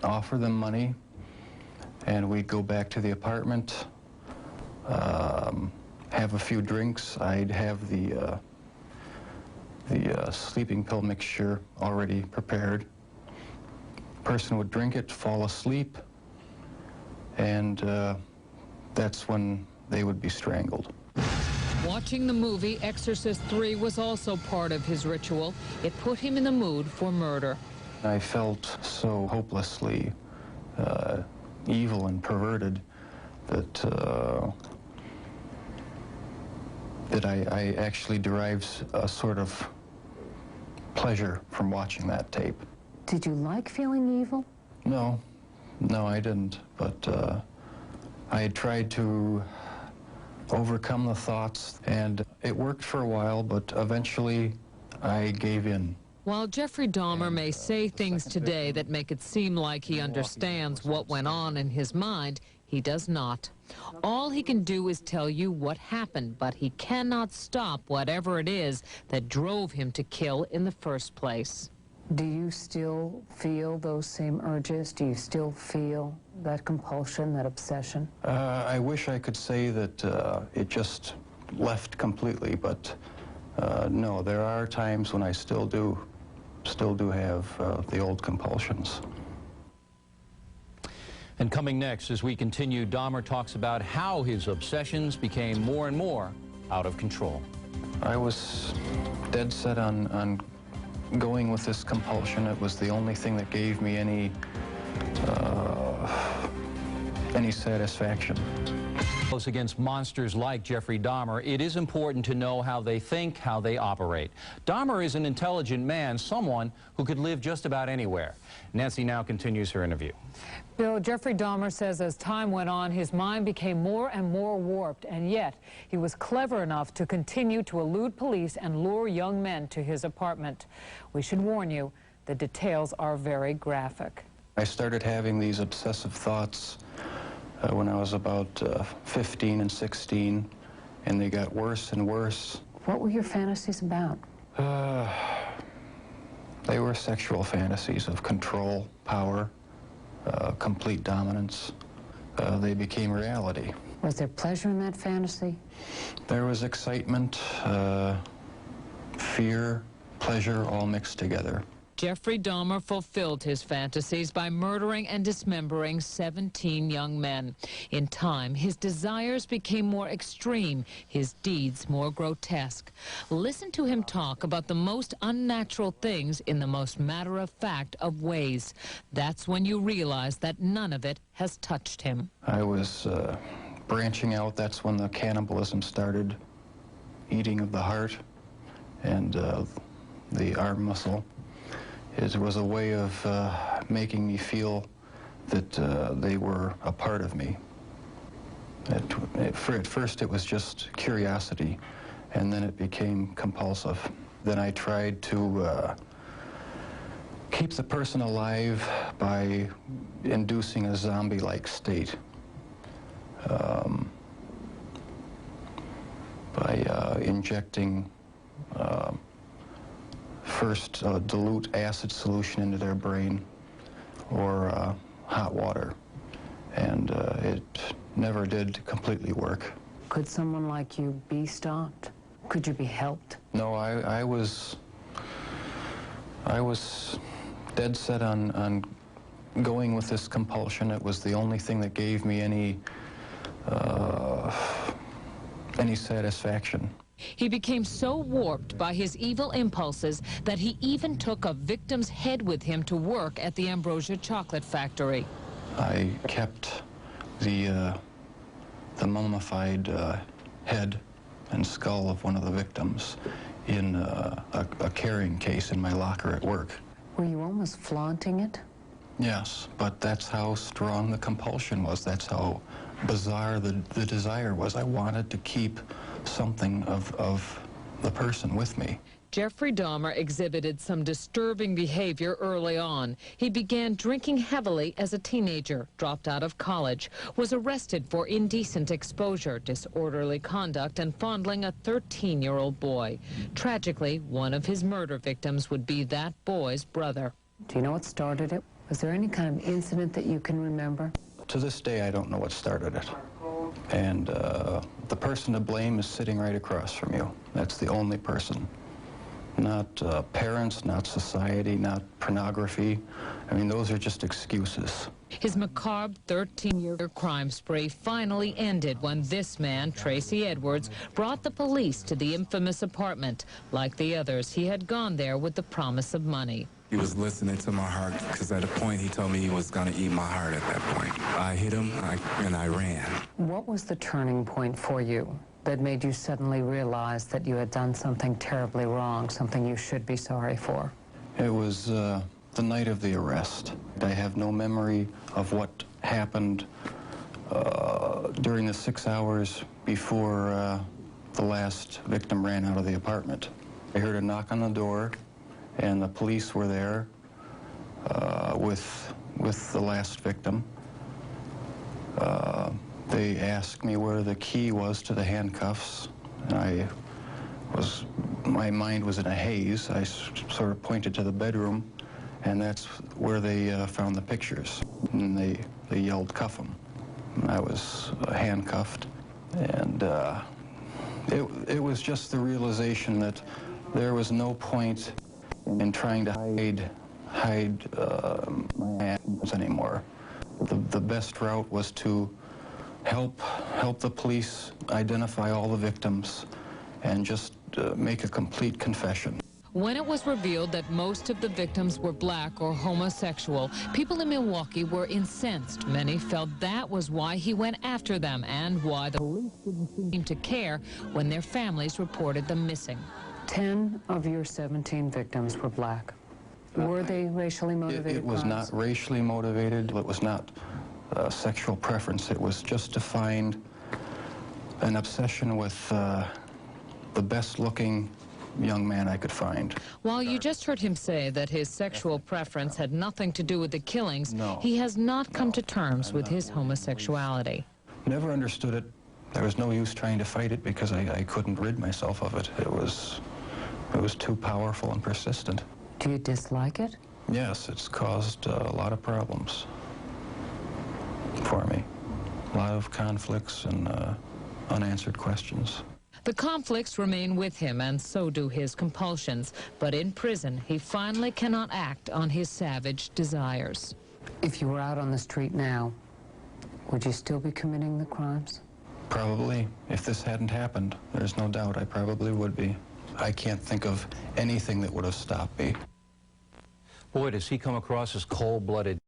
offer them money, and we'd go back to the apartment, have a few drinks. I'd have the sleeping pill mixture already prepared. Person would drink it, fall asleep, and that's when they would be strangled. Watching the movie Exorcist 3 was also part of his ritual. It put him in the mood for murder. I felt so hopelessly evil and perverted that I actually derived a sort of pleasure from watching that tape. Did you like feeling evil? No, I didn't, but I had tried to overcome the thoughts, and it worked for a while, but eventually I gave in. While Jeffrey Dahmer may say things today that make it seem like he understands what went on in his mind, he does not. All he can do is tell you what happened, but he cannot stop whatever it is that drove him to kill in the first place. Do you still feel those same urges? Do you still feel that compulsion, that obsession? I wish I could say that it just left completely, but no, there are times when I still do have the old compulsions. And coming next, as we continue, Dahmer talks about how his obsessions became more and more out of control. I was dead set on going with this compulsion. It was the only thing that gave me any satisfaction. Against monsters like Jeffrey Dahmer, it is important to know how they think, how they operate. Dahmer is an intelligent man, someone who could live just about anywhere. Nancy now continues her interview. Bill, Jeffrey Dahmer says as time went on, his mind became more and more warped, and yet he was clever enough to continue to elude police and lure young men to his apartment. We should warn you, the details are very graphic. I started having these obsessive thoughts when I was about 15 and 16, and they got worse and worse. What were your fantasies about? They were sexual fantasies of control, power, complete dominance. They became reality. Was there pleasure in that fantasy? There was excitement, fear, pleasure, all mixed together. Jeffrey Dahmer fulfilled his fantasies by murdering and dismembering 17 young men. In time, his desires became more extreme, his deeds more grotesque. Listen to him talk about the most unnatural things in the most matter-of-fact of ways. That's when you realize that none of it has touched him. I was branching out. That's when the cannibalism started, eating of the heart and the arm muscle. It was a way of making me feel that they were a part of me. At first it was just curiosity, and then it became compulsive. Then I tried to keep the person alive by inducing a zombie-like state. By injecting first dilute acid solution into their brain or hot water, and it never did completely work. Could someone like you be stopped? Could you be helped? No, I was dead set on going with this compulsion. It was the only thing that gave me any satisfaction. He became so warped by his evil impulses that he even took a victim's head with him to work at the Ambrosia chocolate factory. I kept the mummified head and skull of one of the victims in a carrying case in my locker at work. Were you almost flaunting it? Yes, but that's how strong the compulsion was. That's how bizarre the desire was. I wanted to keep something of the person with me. Jeffrey Dahmer exhibited some disturbing behavior early on. He began drinking heavily as a teenager, dropped out of college, was arrested for indecent exposure, disorderly conduct, and fondling a 13-year-old boy. Tragically, one of his murder victims would be that boy's brother. Do you know what started it? Was there any kind of incident that you can remember? To this day, I don't know what started it. And the person to blame is sitting right across from you. That's the only person. Not parents, not society, not pornography. I mean, those are just excuses. His macabre 13-year crime spree finally ended when this man, Tracy Edwards, brought the police to the infamous apartment. Like the others, he had gone there with the promise of money. He was listening to my heart, because at a point he told me he was going to eat my heart at that point. I hit him, and I ran. What was the turning point for you that made you suddenly realize that you had done something terribly wrong, something you should be sorry for? It was the night of the arrest. I have no memory of what happened during the 6 hours before the last victim ran out of the apartment. I heard a knock on the door, and the police were there with the last victim. They asked me where the key was to the handcuffs, and my mind was in a haze. I sort of pointed to the bedroom, and that's where they found the pictures. And they yelled, "Cuff him." And I was handcuffed, and it was just the realization that there was no point in trying to hide my actions anymore. The best route was to help the police identify all the victims and just make a complete confession. When it was revealed that most of the victims were black or homosexual, people in Milwaukee were incensed. Many felt that was why he went after them and why the police didn't seem to care when their families reported them missing. 10 of your 17 victims were black. Were they racially motivated It was crimes? not racially motivated. It was not sexual preference. It was just to find an obsession with the best-looking young man I could find. While you just heard him say that his sexual preference had nothing to do with the killings, No. he has not come to terms with his homosexuality. Never understood it. There was no use trying to fight it because I couldn't rid myself of it. It was too powerful and persistent. Do you dislike it? Yes, it's caused a lot of problems for me. A lot of conflicts and unanswered questions. The conflicts remain with him, and so do his compulsions. But in prison, he finally cannot act on his savage desires. If you were out on the street now, would you still be committing the crimes? Probably. If this hadn't happened, there's no doubt I probably would be. I can't think of anything that would have stopped me. Boy, does he come across as cold-blooded.